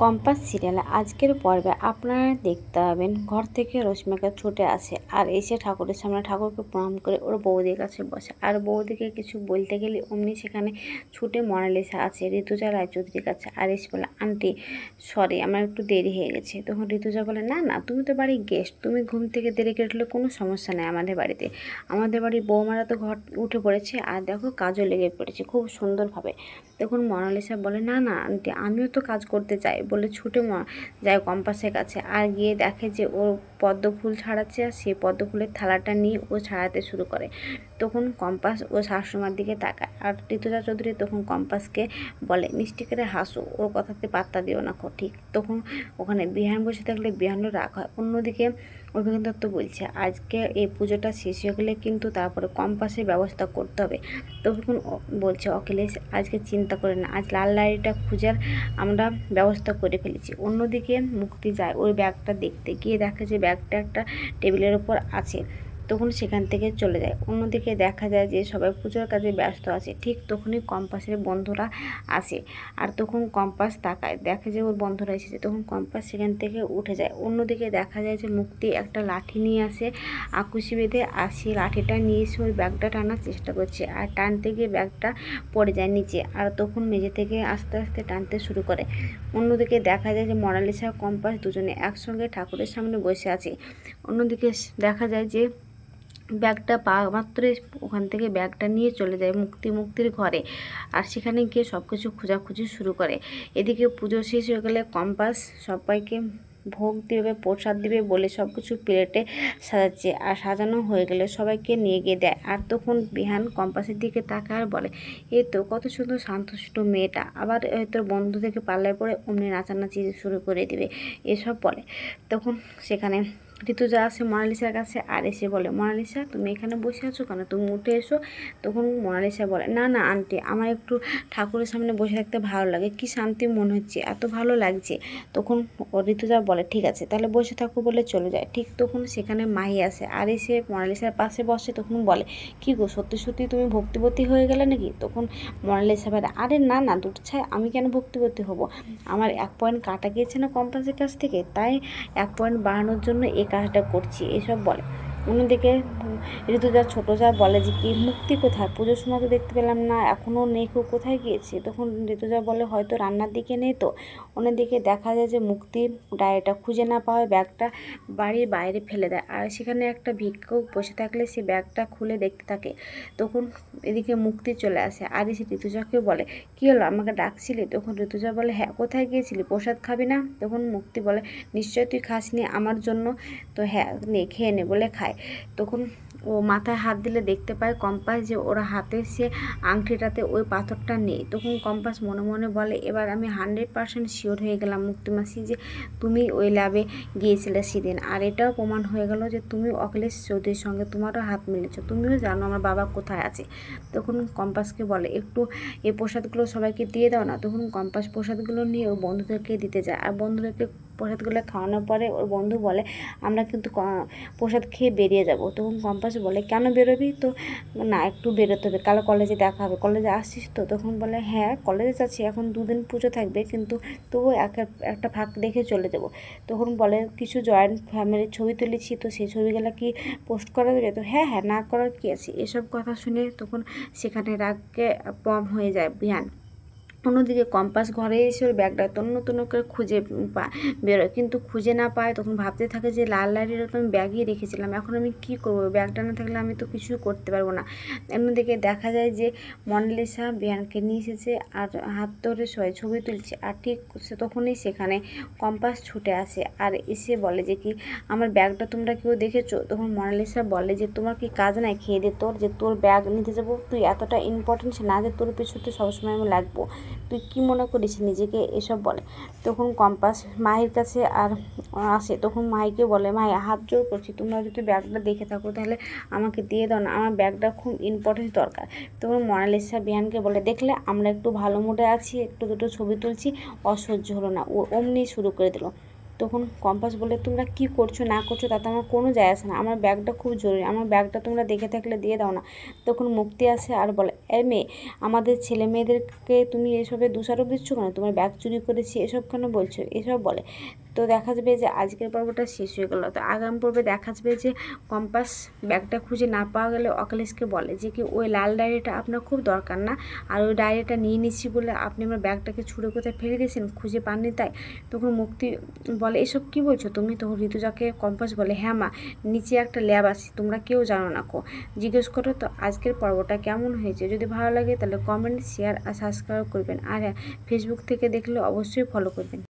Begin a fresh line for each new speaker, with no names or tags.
Compass সিরিয়ালে আজকের পর্বে আপনারা দেখতে পাবেন ঘর থেকে রশ্মিকা ছুটে আসে আর এসে ঠাকুরের সামনে ঠাকুরকে প্রণাম করে ওর বৌদির কাছে বসে। আর বৌদিকে কিছু বলতে গেলে অমনি সেখানে ছুটে মোনালিসা আছে ঋতুজা রায়চৌধুরীর কাছে আর এসে বলে, আন্টি সরি আমার একটু দেরি হয়ে গেছে। তখন ঋতুজা বলে, না না তুমি তো বাড়ির গেস্ট, তুমি ঘুম থেকে দেরি করে উঠলে কোনো সমস্যা নেই আমাদের বাড়িতে। আমাদের বাড়ির বৌমারা তো ঘর উঠে পড়েছে আর দেখো কাজও লেগে পড়েছে খুব সুন্দরভাবে। তখন মোনালিসা বলে, না না আন্টি আমিও তো কাজ করতে চাই বলে ছুটে যায় কম্পাসের কাছে আর গিয়ে দেখে যে ও পদ্ম ফুল ছাড়াচ্ছে আর সেই পদ্ম ফুলের থালাটা নিয়ে ও ছাড়াতে শুরু করে। তখন কম্পাস ও শাশুড়িমার দিকে তাকায় আর ঋতুজা চৌধুরী তখন কম্পাসকে বলে, মিষ্টি করে হাসো, ওর কথাতে পাত্তা দিও না। ঠিক তখন ওখানে বিহান বসে থাকলে বিহানও রাগ হয়। অন্যদিকে অভিজ্ঞ দত্ত বলছে, আজকে এই পুজোটা শেষ হয়ে গেলে কিন্তু তারপরে কম্পাসের ব্যবস্থা করতে হবে। তখন বলছে অখিলেশ, আজকে চিন্তা করে না, আজ লাল লাইটটা খুঁজার আমরা ব্যবস্থা করে ফেলেছি। অন্যদিকে মুক্তি যায় ওই ব্যাগটা দেখতে, গিয়ে দেখে যে ব্যাগটা একটা টেবিলের ওপর আছে। তখন সেখান থেকে চলে যায়। অন্যদিকে দেখা যায় যে সবাই পুজোর কাজে ব্যস্ত আছে। ঠিক তখনই কম্পাসের বন্ধুরা আসে আর তখন কম্পাস তাকায়, দেখে যে ওর বন্ধুরা এসেছে। তখন কম্পাস সেখান থেকে উঠে যায়। অন্যদিকে দেখা যায় যে মুক্তি একটা লাঠি নিয়ে আসে আকুশি বেঁধে, আর সেই লাঠিটা নিয়ে এসে ওই ব্যাগটা টানার চেষ্টা করছে আর টানতে গিয়ে ব্যাগটা পড়ে যায় নিচে আর তখন মেঝে থেকে আস্তে আস্তে টানতে শুরু করে। অন্যদিকে দেখা যায় যে মোনালিসা কম্পাস দুজনে একসঙ্গে ঠাকুরের সামনে বসে আছে। অন্যদিকে দেখা যায় যে ব্যাগটা পাওয়া মাত্রই ওখান থেকে ব্যাগটা নিয়ে চলে যায় মুক্তির ঘরে আর সেখানে গিয়ে সব কিছু খোঁজাখুঁজি শুরু করে। এদিকে পুজো শেষ হয়ে গেলে কম্পাস সবাইকে ভোগ দিবে প্রসাদ দিবে বলে সব কিছু প্লেটে সাজাচ্ছে আর সাজানো হয়ে গেলে সবাইকে নিয়ে গিয়ে দেয়। আর তখন বিহান কম্পাসের দিকে তাকায় আর বলে, এই তো কত সুন্দর শান্তশিষ্ট মেয়েটা, আবার হয়তো বন্ধু থেকে পাল্লায় পড়ে অমনি নাচানাচি শুরু করে দিবে এসব বলে। তখন সেখানে ঋতুজা আসে মোনালিসার কাছে আর এসে বলে, মোনালিসা তুমি এখানে বসে আছো কেন, তুমি উঠে এসো। তখন মোনালিসা বলে, না না আন্টি আমার একটু ঠাকুরের সামনে বসে থাকতে ভালো লাগে, কি শান্তি মনে হচ্ছে, এত ভালো লাগছে। তখন ঋতুজা বলে, ঠিক আছে তাহলে বসে থাকো বলে চলে যায়। ঠিক তখন সেখানে মাহি আসে আর এসে মোনালিসার পাশে বসে। তখন বলে, কি গো সত্যি সত্যি তুমি ভক্তিবতী হয়ে গেলে নাকি? তখন মোনালিসা বলে, আরে না না দুধ ছাই, আমি কেন ভক্তিবতী হব, আমার 1 পয়েন্ট কাটা গিয়েছে না কম্পাসের কাছ থেকে, তাই 1 পয়েন্ট বাড়ানোর জন্য এই কাজটা করছি এসব বলে। অন্যদিকে ঋতুজা ছোটো যা বলে যে কি মুক্তি কোথায়, পুজোর সময় তো দেখতে পেলাম না, এখনও নেই, কেউ কোথায় গিয়েছে? তখন ঋতুজা বলে হয়তো রান্নার দিকে নেই। তো অন্যদিকে দেখা যায় যে মুক্তি ডায়েরিটা খুঁজে না পাওয়ায় ব্যাগটা বাড়ির বাইরে ফেলে দেয় আর সেখানে একটা ভিক্ষুক বসে থাকলে সে ব্যাগটা খুলে দেখতে থাকে। তখন এদিকে মুক্তি চলে আসে আর এসে ঋতুজাকে বলে, কী হলো আমাকে ডাকছিলি? তখন ঋতুজা বলে, হ্যাঁ কোথায় গিয়েছিলি, প্রসাদ খাবি না? তখন মুক্তি বলে, নিশ্চয় তুই খাসনি আমার জন্য, তো হ্যাঁ নে খেয়ে নে বলে খায়। তখন ও মাথায় হাত দিলে দেখতে পায় কম্পাস যে ওর হাতের সে আংটিটাতে ওই পাথরটা নেই। তখন কম্পাস মনে মনে বলে, এবার আমি 100% শিওর হয়ে গেলাম মুক্তিমাসি যে তুমি ওই ল্যাবে গিয়েছিলে সেদিন, আর এটাও প্রমাণ হয়ে গেল যে তুমি অখিলেশ চৌধুরীর সঙ্গে তোমারও হাত মিলেছ, তুমিও জানো আমার বাবা কোথায় আছে। তখন কম্পাসকে বলে, একটু এই প্রসাদগুলো সবাইকে দিয়ে দাও না। তখন কম্পাস প্রসাদগুলো নিয়ে ওর বন্ধুদেরকে দিতে যায় আর বন্ধুদেরকে প্রসাদগুলো খাওয়ানোর পরে ওর বন্ধু বলে, আমরা কিন্তু প্রসাদ খেয়ে বেরিয়ে যাব। তখন কম্পাস বলে, কেন বেরোবি? তো না একটু বেরোতে হবে, কাল কলেজে দেখা হবে, কলেজে আসছিস তো? তখন বলে, হ্যাঁ কলেজে যাচ্ছি, এখন 2 দিন পুজো থাকবে, কিন্তু তবুও একটা ফাঁক দেখে চলে যাব। তখন বলে, কিছু জয়েন্ট ফ্যামিলির ছবি তুলেছি, তো সেই ছবিগুলো কি পোস্ট করা যাবে? তো হ্যাঁ হ্যাঁ না করার কি আছে। এসব কথা শুনে তখন সেখানে রাগকে পম হয়ে যায় বিহান। অন্যদিকে কম্পাস ঘরে এসে ওর ব্যাগটা তন্ন তন্ন করে খুঁজে বেরোয়, কিন্তু খুঁজে না পায়। তখন ভাবতে থাকে যে লাল লাইটের তো আমি ব্যাগই রেখেছিলাম, এখন আমি কী করবো, ব্যাগটা না থাকলে আমি তো কিছুই করতে পারবো না। অন্যদিকে দেখা যায় যে মোনালিসা বিহানকে নিয়ে এসেছে আর হাত ধরে ছবি তুলছে আর ঠিক তখনই সেখানে কম্পাস ছুটে আসে আর এসে বলে যে কি আমার ব্যাগটা তোমরা কেউ দেখেছো? তখন মোনালিসা বলে যে তোমার কি কাজ নাই খেয়ে দে তোর, যে তোর ব্যাগ নিতে যাবো, তুই এতটা ইম্পর্টেন্ট না যে তোর পিছুতে সবসময় আমি লাগবো, তুই কি মনে করিস নিজেকে, এসব বলে। তখন কম্পাস মাহির কাছে আর আসে। তখন মাহিকে বলে, মাহি হাত জোর করছি, তোমরা যদি ব্যাগটা দেখে থাকো তাহলে আমাকে দিয়ে দাও না, আমার ব্যাগটা খুব ইম্পর্টেন্ট দরকার। তখন মোনালিসা বিহানকে বলে, দেখলে আমরা একটু ভালো মুডে আছি, একটু দুটো ছবি তুলছি, অসহ্য হলো না, ও অমনি শুরু করে দিল। তখন কম্পাস বলে, তোমরা কি করছো না করছো তাতে আমার কোনো যায় আসে না, আমার ব্যাগটা খুব জরুরি, আমার ব্যাগটা তোমরা দেখে থাকলে দিয়ে দাও না। তখন মুক্তি আসে আর বলে, মেয়ে, আমাদের ছেলে মেয়েদেরকে তুমি এসবে দোষারোপ দিচ্ছ কেন, তোমার ব্যাগ চুরি করেছি এসব কেন বলছো, এসব বলে। তো দেখা যাবে যে আজকের পর্বটা শেষ হয়ে গেল। তো আগামী পর্বে দেখা যাবে যে কম্পাস ব্যাগটা খুঁজে না পাওয়া গেলে অখিলেশকে বলে যে কি ওই লাল ডায়েরিটা আপনার খুব দরকার না, আর ওই ডায়েরিটা নিয়ে নিচ্ছি বলে আপনি আমার ব্যাগটাকে ছুঁড়ে কোথায় ফেলে দিয়েছেন, খুঁজে পাননি তাই। তখন মুক্তি বলে, এসব কি বলছো তুমি। তখন ঋতুজাকে কম্পাস বলে, হ্যাঁ মা, নিচে একটা ল্যাব আছে, তোমরা কেউ জানো না কো, জিজ্ঞেস করো। তো আজকের পর্বটা কেমন হয়েছে, যদি ভালো লাগে তাহলে কমেন্ট, শেয়ার আর সাবস্ক্রাইব করবেন, আর ফেসবুক থেকে দেখলে অবশ্যই ফলো করবেন।